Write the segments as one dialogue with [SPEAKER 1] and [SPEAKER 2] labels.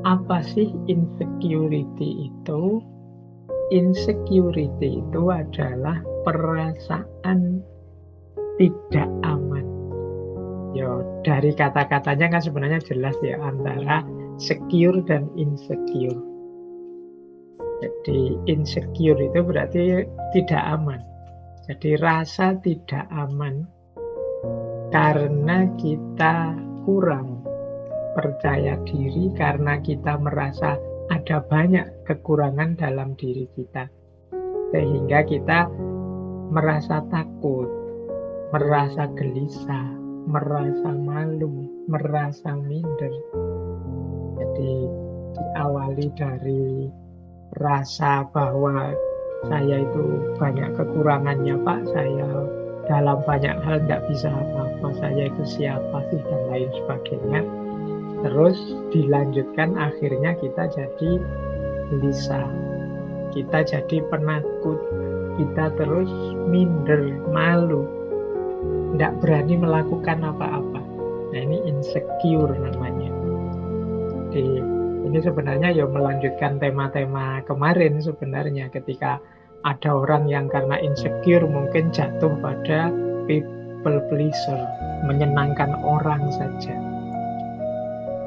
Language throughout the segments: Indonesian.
[SPEAKER 1] Apa sih insecurity itu? Insecurity itu adalah perasaan tidak aman. Yo, dari kata-katanya kan sebenarnya jelas ya antara secure dan insecure. Jadi insecure itu berarti tidak aman. Jadi rasa tidak aman karena kita kurang percaya diri, karena kita merasa ada banyak kekurangan dalam diri kita. Sehingga kita merasa takut, merasa gelisah, merasa malu, merasa minder. Jadi diawali dari rasa bahwa saya itu banyak kekurangannya Pak, saya dalam banyak hal tidak bisa apa-apa, saya itu siapa sih, dan lain sebagainya. Terus dilanjutkan akhirnya kita jadi gelisah, kita jadi penakut, kita terus minder, malu, tidak berani melakukan apa-apa. Nah ini insecure namanya. Jadi ini sebenarnya ya melanjutkan tema-tema kemarin sebenarnya, ketika ada orang yang karena insecure mungkin jatuh pada people pleaser, menyenangkan orang saja.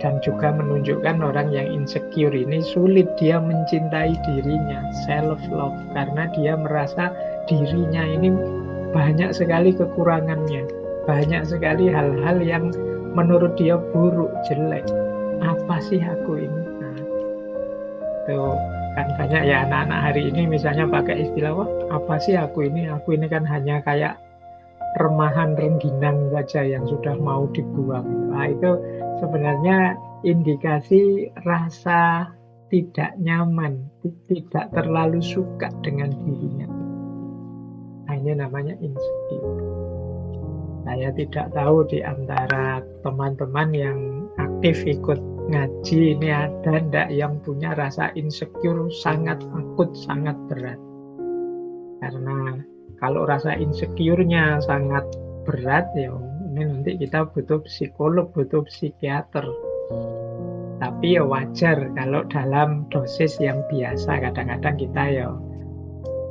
[SPEAKER 1] Dan juga menunjukkan orang yang insecure ini sulit dia mencintai dirinya, self-love, karena dia merasa dirinya ini banyak sekali kekurangannya, banyak sekali hal-hal yang menurut dia buruk, jelek. Apa sih aku ini? Nah, itu kan banyak ya anak-anak hari ini misalnya pakai istilah, wah apa sih aku ini kan hanya kayak remahan rengginang saja yang sudah mau dibuang. Nah itu sebenarnya indikasi rasa tidak nyaman, tidak terlalu suka dengan dirinya. Nah ini namanya insecure. Saya tidak tahu di antara teman-teman yang aktif ikut ngaji ini ada ndak yang punya rasa insecure sangat akut, sangat berat. Karena kalau rasa insecure-nya sangat berat ya ini nanti kita butuh psikolog, butuh psikiater. Tapi ya wajar kalau dalam dosis yang biasa, kadang-kadang kita ya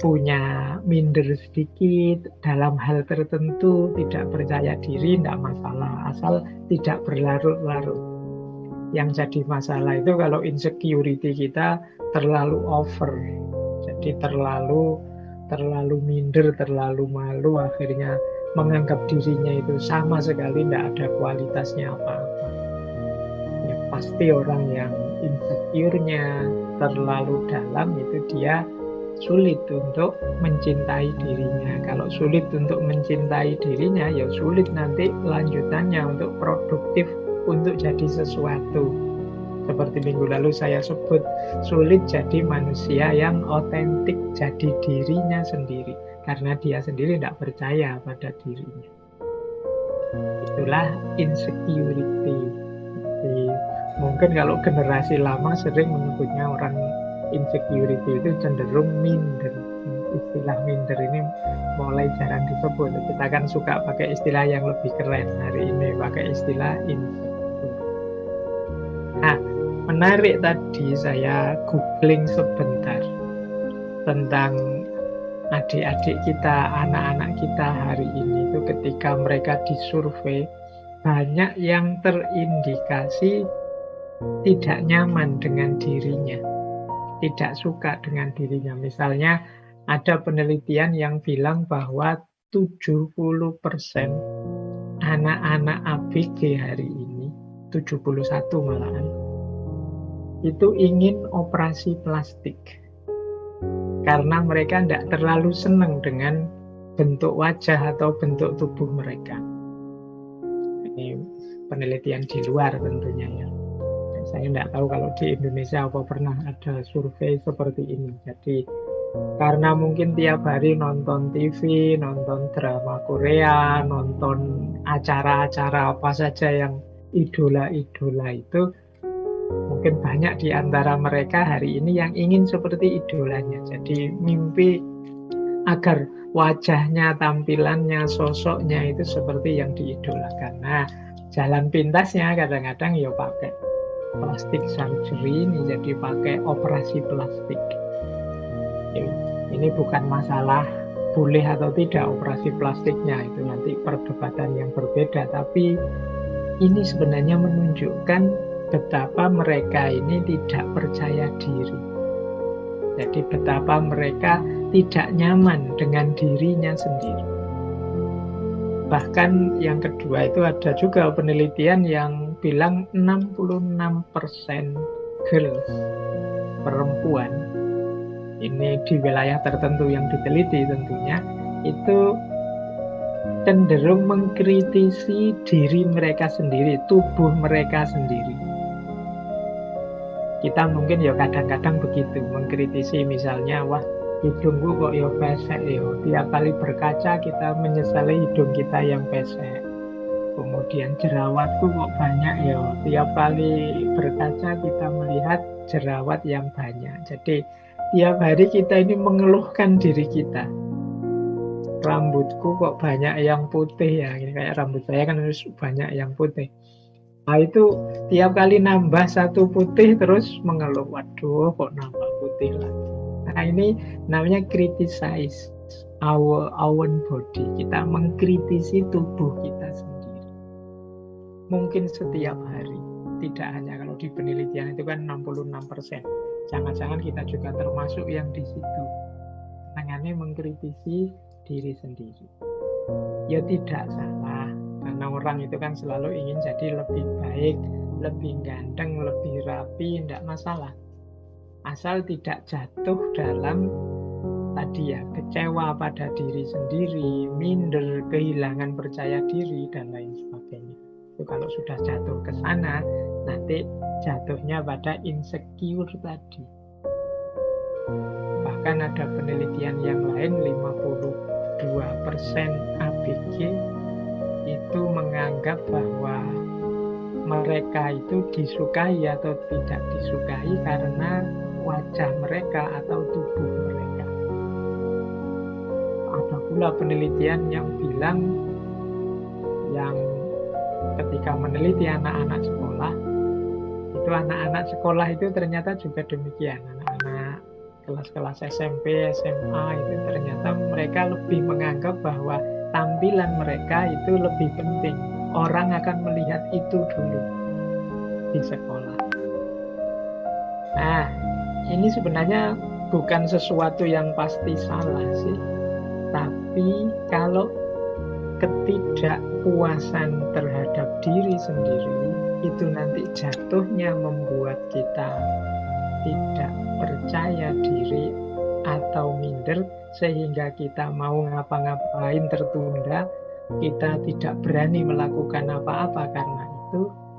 [SPEAKER 1] punya minder sedikit dalam hal tertentu, tidak percaya diri, tidak masalah, asal tidak berlarut-larut. Yang jadi masalah itu kalau insecurity kita terlalu over, jadi terlalu minder, terlalu malu, akhirnya menganggap dirinya itu sama sekali tidak ada kualitasnya apa-apa. Ya pasti orang yang insecure-nya terlalu dalam itu dia sulit untuk mencintai dirinya. Kalau sulit untuk mencintai dirinya, ya sulit nanti lanjutannya untuk produktif, untuk jadi sesuatu. Seperti minggu lalu saya sebut, sulit jadi manusia yang otentik, jadi dirinya sendiri. Karena dia sendiri tidak percaya pada dirinya. Itulah insecurity. Jadi, mungkin kalau generasi lama sering menyebutnya orang insecurity itu cenderung minder. Istilah minder ini mulai jarang disebut. Kita kan suka pakai istilah yang lebih keren. Hari ini pakai istilah insecure. Nah, menarik tadi saya googling sebentar tentang adik-adik kita, anak-anak kita hari ini itu ketika mereka disurvei, banyak yang terindikasi tidak nyaman dengan dirinya, tidak suka dengan dirinya. Misalnya ada penelitian yang bilang bahwa 70% anak-anak ABG hari ini, 71 malahan, itu ingin operasi plastik. Karena mereka tidak terlalu senang dengan bentuk wajah atau bentuk tubuh mereka. Ini penelitian di luar tentunya ya. Saya tidak tahu kalau di Indonesia apa pernah ada survei seperti ini. Jadi karena mungkin tiap hari nonton TV, nonton drama Korea, nonton acara-acara apa saja yang idola-idola itu, mungkin banyak di antara mereka hari ini yang ingin seperti idolanya. Jadi mimpi agar wajahnya, tampilannya, sosoknya itu seperti yang diidolakan. Nah, jalan pintasnya kadang-kadang ya pakai plastik surgery ini, jadi pakai operasi plastik. Ini bukan masalah boleh atau tidak operasi plastiknya, itu nanti perdebatan yang berbeda, tapi ini sebenarnya menunjukkan betapa mereka ini tidak percaya diri. Jadi betapa mereka tidak nyaman dengan dirinya sendiri. Bahkan yang kedua itu ada juga penelitian yang bilang 66% girls, perempuan, ini di wilayah tertentu yang diteliti tentunya, itu cenderung mengkritisi diri mereka sendiri, tubuh mereka sendiri. Kita mungkin ya kadang-kadang begitu, mengkritisi misalnya, wah hidungku kok ya pesek ya. Tiap kali berkaca kita menyesali hidung kita yang pesek. Kemudian jerawatku kok banyak ya. Tiap kali berkaca kita melihat jerawat yang banyak. Jadi tiap hari kita ini mengeluhkan diri kita. Rambutku kok banyak yang putih ya. Ini kayak rambut saya kan harus banyak yang putih. Nah itu tiap kali nambah satu putih terus mengeluh, waduh kok nambah putih lagi. Nah ini namanya criticize our own body. Kita mengkritisi tubuh kita sendiri. Mungkin setiap hari, tidak hanya kalau di penelitian itu kan 66%. Jangan-jangan kita juga termasuk yang di situ. Tangannya mengkritisi diri sendiri. Ya tidak salah. Karena orang itu kan selalu ingin jadi lebih baik, lebih ganteng, lebih rapi, tidak masalah. Asal tidak jatuh dalam tadi ya, kecewa pada diri sendiri, minder, kehilangan percaya diri, dan lain sebagainya. Itu kalau sudah jatuh ke sana, nanti jatuhnya pada insecure tadi. Bahkan ada penelitian yang lain, 52% ABG itu menganggap bahwa mereka itu disukai atau tidak disukai karena wajah mereka atau tubuh mereka. Ada pula penelitian yang bilang, yang ketika meneliti anak-anak sekolah, itu anak-anak sekolah itu ternyata juga demikian. Anak-anak kelas-kelas SMP, SMA itu ternyata mereka lebih menganggap bahwa tampilan mereka itu lebih penting. Orang akan melihat itu dulu di sekolah. Nah, ini sebenarnya bukan sesuatu yang pasti salah sih. Tapi kalau ketidakpuasan terhadap diri sendiri itu nanti jatuhnya membuat kita tidak percaya diri atau minder, sehingga kita mau ngapa-ngapain tertunda, kita tidak berani melakukan apa-apa karena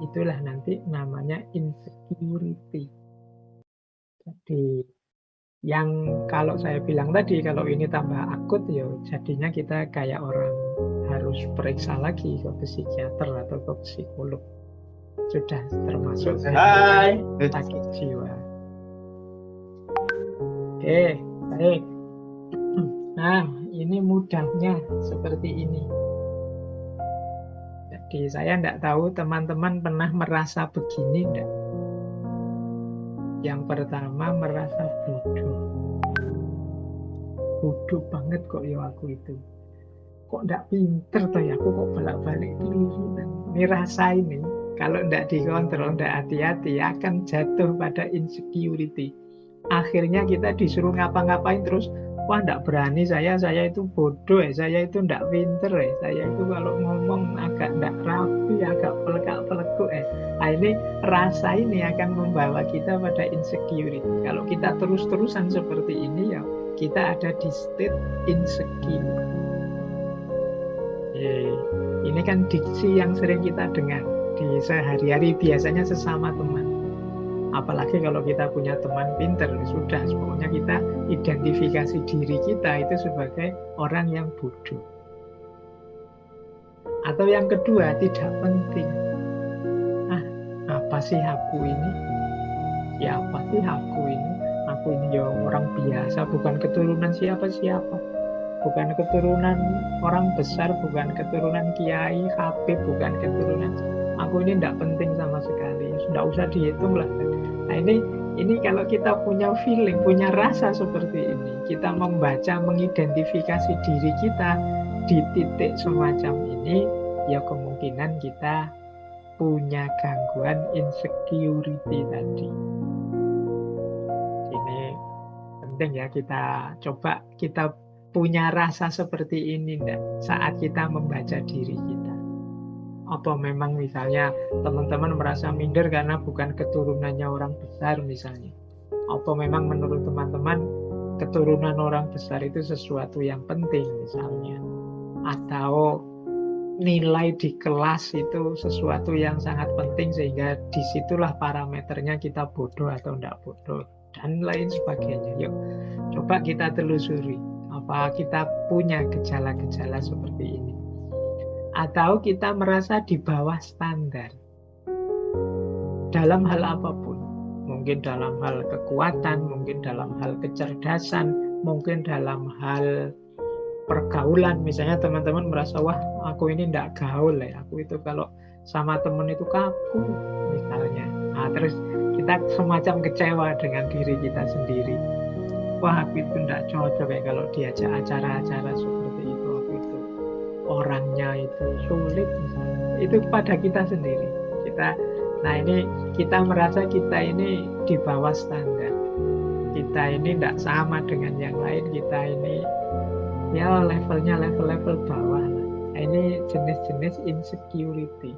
[SPEAKER 1] itulah nanti namanya insecurity. Jadi yang kalau saya bilang tadi, kalau ini tambah akut ya jadinya kita kayak orang harus periksa lagi ke psikiater atau ke psikolog. Sudah termasuk sakit jiwa. Oke, baik. Nah, ini mudahnya seperti ini. Jadi saya tidak tahu teman-teman pernah merasa begini enggak? Yang pertama merasa bodoh. Bodoh banget kok ya aku itu. Kok tidak pinter toh ya, aku kok bolak-balik keliru. Ini rasa ini, kalau tidak dikontrol, tidak hati-hati, akan jatuh pada insecurity. Akhirnya kita disuruh ngapa-ngapain terus, wah tidak berani saya itu bodoh saya itu tidak pinter saya itu kalau ngomong agak tidak rapi, agak pelekak-pelekuk Nah, ini rasa ini akan membawa kita pada insecurity. Kalau kita terus-terusan seperti ini ya kita ada di state insecure. Ini kan diksi yang sering kita dengar di sehari-hari, biasanya sesama teman. Apalagi kalau kita punya teman pinter, sudah pokoknya kita identifikasi diri kita itu sebagai orang yang bodoh. Atau yang kedua, tidak penting. Apa sih aku ini? Ya apa sih aku ini? Aku ini ya orang biasa, bukan keturunan siapa-siapa. Bukan keturunan orang besar, bukan keturunan kiai, habib, bukan keturunan. Aku ini tidak penting sama sekali, sudah usah dihitung lah. Nah ini kalau kita punya feeling, punya rasa seperti ini, kita membaca, mengidentifikasi diri kita di titik semacam ini, ya kemungkinan kita punya gangguan insecurity tadi. Ini penting ya, kita coba kita punya rasa seperti ini enggak saat kita membaca diri kita. Apa memang misalnya teman-teman merasa minder karena bukan keturunannya orang besar misalnya. Apa memang menurut teman-teman keturunan orang besar itu sesuatu yang penting misalnya. Atau nilai di kelas itu sesuatu yang sangat penting sehingga disitulah parameternya kita bodoh atau tidak bodoh dan lain sebagainya. Yuk coba kita telusuri apa kita punya gejala-gejala seperti ini. Atau kita merasa di bawah standar dalam hal apapun. Mungkin dalam hal kekuatan, mungkin dalam hal kecerdasan, mungkin dalam hal pergaulan. Misalnya teman-teman merasa, wah aku ini tidak gaul ya, aku itu kalau sama teman itu kaku misalnya. Nah, terus kita semacam kecewa dengan diri kita sendiri. Wah aku itu tidak cocok ya kalau diajak acara-acara seperti itu. Aku itu orangnya itu sulit misalnya. Itu pada kita sendiri. Nah ini kita merasa kita ini di bawah standar. Kita ini tidak sama dengan yang lain. Kita ini ya levelnya level bawah lah. Nah, ini jenis-jenis insecurity.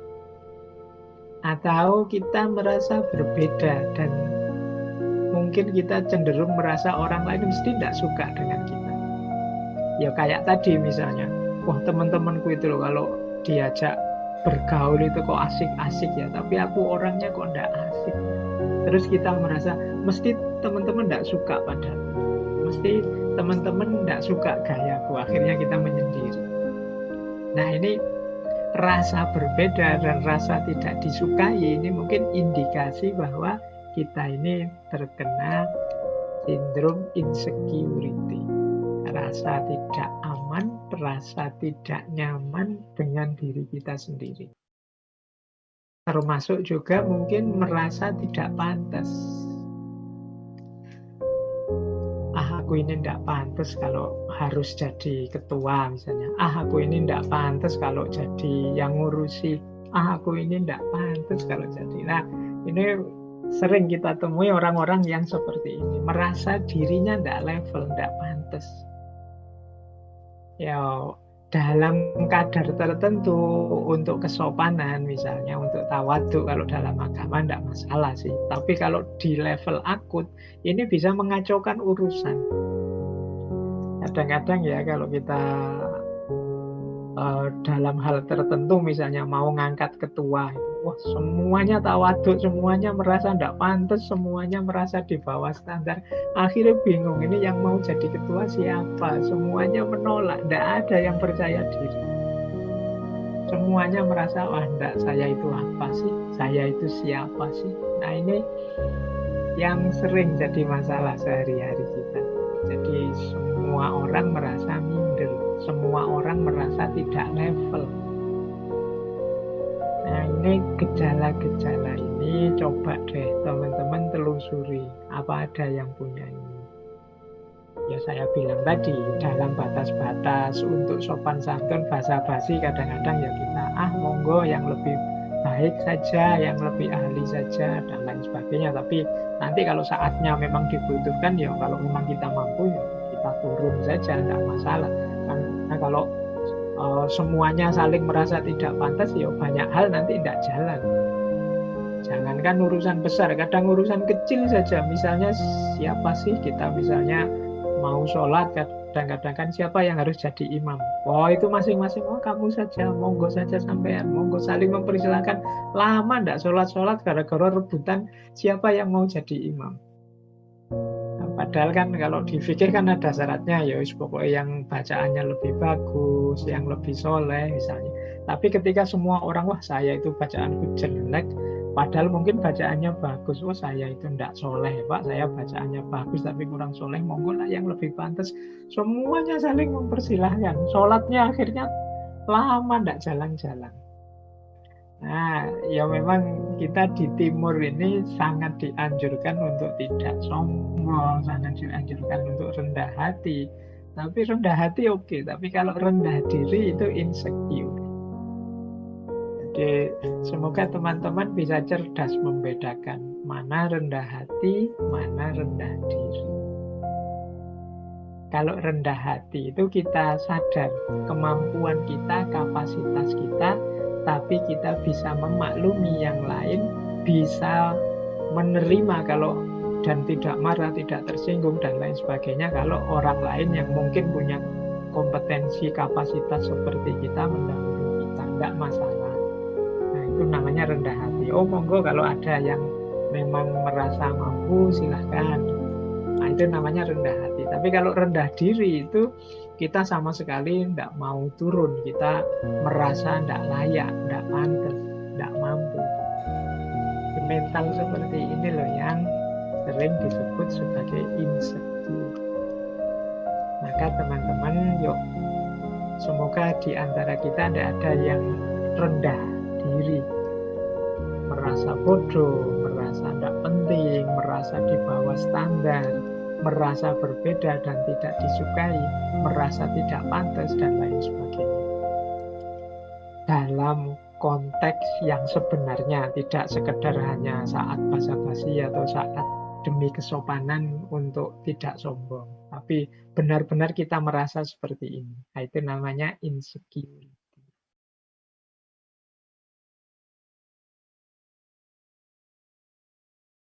[SPEAKER 1] Atau kita merasa berbeda dan mungkin kita cenderung merasa orang lain mesti tidak suka dengan kita. Ya kayak tadi misalnya, wah teman-temanku itu loh kalau diajak bergaul itu kok asik-asik ya, tapi aku orangnya kok tidak asik. Terus kita merasa mesti teman-teman tidak suka padaku, mesti teman-teman tidak suka gayaku, akhirnya kita menyendiri. Nah ini rasa berbeda dan rasa tidak disukai ini mungkin indikasi bahwa kita ini terkena sindrom insecurity. Rasa tidak aman, rasa tidak nyaman dengan diri kita sendiri. Termasuk juga mungkin merasa tidak pantas. Aku ini tidak pantas kalau harus jadi ketua misalnya. Aku ini tidak pantas kalau jadi yang ngurusi. Aku ini tidak pantas kalau jadi. Nah ini sering kita temui orang-orang yang seperti ini. Merasa dirinya tidak level, tidak pantas. Ya dalam kadar tertentu untuk kesopanan misalnya, untuk tawadhu kalau dalam agama tidak masalah sih. Tapi kalau di level akut ini bisa mengacaukan urusan. Kadang-kadang ya kalau kita dalam hal tertentu misalnya mau ngangkat ketua, wah semuanya tawadhu, semuanya merasa tidak pantas, semuanya merasa di bawah standar. Akhirnya bingung, ini yang mau jadi ketua siapa? Semuanya menolak, tidak ada yang percaya diri. Semuanya merasa, wah enggak, saya itu apa sih? Saya itu siapa sih? Nah ini yang sering jadi masalah sehari-hari kita. Jadi semua orang merasa minder, semua orang merasa tidak level. Nah ini gejala-gejala ini coba deh teman-teman telusuri apa ada yang punya ini. Ya saya bilang tadi dalam batas-batas untuk sopan santun basa-basi kadang-kadang ya kita monggo yang lebih baik saja, yang lebih ahli saja dan lain sebagainya. Tapi nanti kalau saatnya memang dibutuhkan ya kalau memang kita mampu ya kita turun saja, tidak masalah. Karena kalau semuanya saling merasa tidak pantas ya banyak hal nanti tidak jalan. Jangankan urusan besar, kadang urusan kecil saja. Misalnya siapa sih kita misalnya mau sholat, kadang-kadang kan siapa yang harus jadi imam? Wah itu masing-masing, kamu saja, monggo saja sampean, monggo saling mempersilahkan. Lama ndak sholat-sholat gara-gara rebutan siapa yang mau jadi imam. Nah, padahal kan kalau di fikih kan ada syaratnya, ya pokoknya yang bacaannya lebih bagus, yang lebih soleh misalnya. Tapi ketika semua orang, wah saya itu bacaanku jelek, padahal mungkin bacaannya bagus. Oh saya itu tidak soleh Pak, saya bacaannya bagus tapi kurang soleh, monggo lah yang lebih pantas. Semuanya saling mempersilahkan. Sholatnya akhirnya lama tidak jalan-jalan. Nah, ya memang kita di timur ini sangat dianjurkan untuk tidak sombong, sangat dianjurkan untuk rendah hati. Tapi rendah hati oke, tapi kalau rendah diri itu insecure. Jadi semoga teman-teman bisa cerdas membedakan mana rendah hati, mana rendah diri. Kalau rendah hati itu kita sadar kemampuan kita, kapasitas kita, tapi kita bisa memaklumi yang lain, bisa menerima kalau dan tidak marah, tidak tersinggung dan lain sebagainya kalau orang lain yang mungkin punya kompetensi, kapasitas seperti kita mendahului kita, enggak masalah. Nah, itu namanya rendah hati. Oh, monggo kalau ada yang memang merasa mampu, silahkan. Nah, itu namanya rendah hati. Tapi kalau rendah diri itu kita sama sekali tidak mau turun. Kita merasa tidak layak, tidak pantas, tidak mampu. Mental seperti ini loh yang sering disebut sebagai insecure. Maka teman-teman, yuk semoga di antara kita tidak ada yang rendah diri, merasa bodoh, merasa tidak penting, merasa di bawah standar, merasa berbeda dan tidak disukai, merasa tidak pantas dan lain sebagainya. Dalam konteks yang sebenarnya, tidak sekedar hanya saat basa-basi atau saat demi kesopanan untuk tidak sombong, tapi benar-benar kita merasa seperti ini. Nah, itu namanya insecure.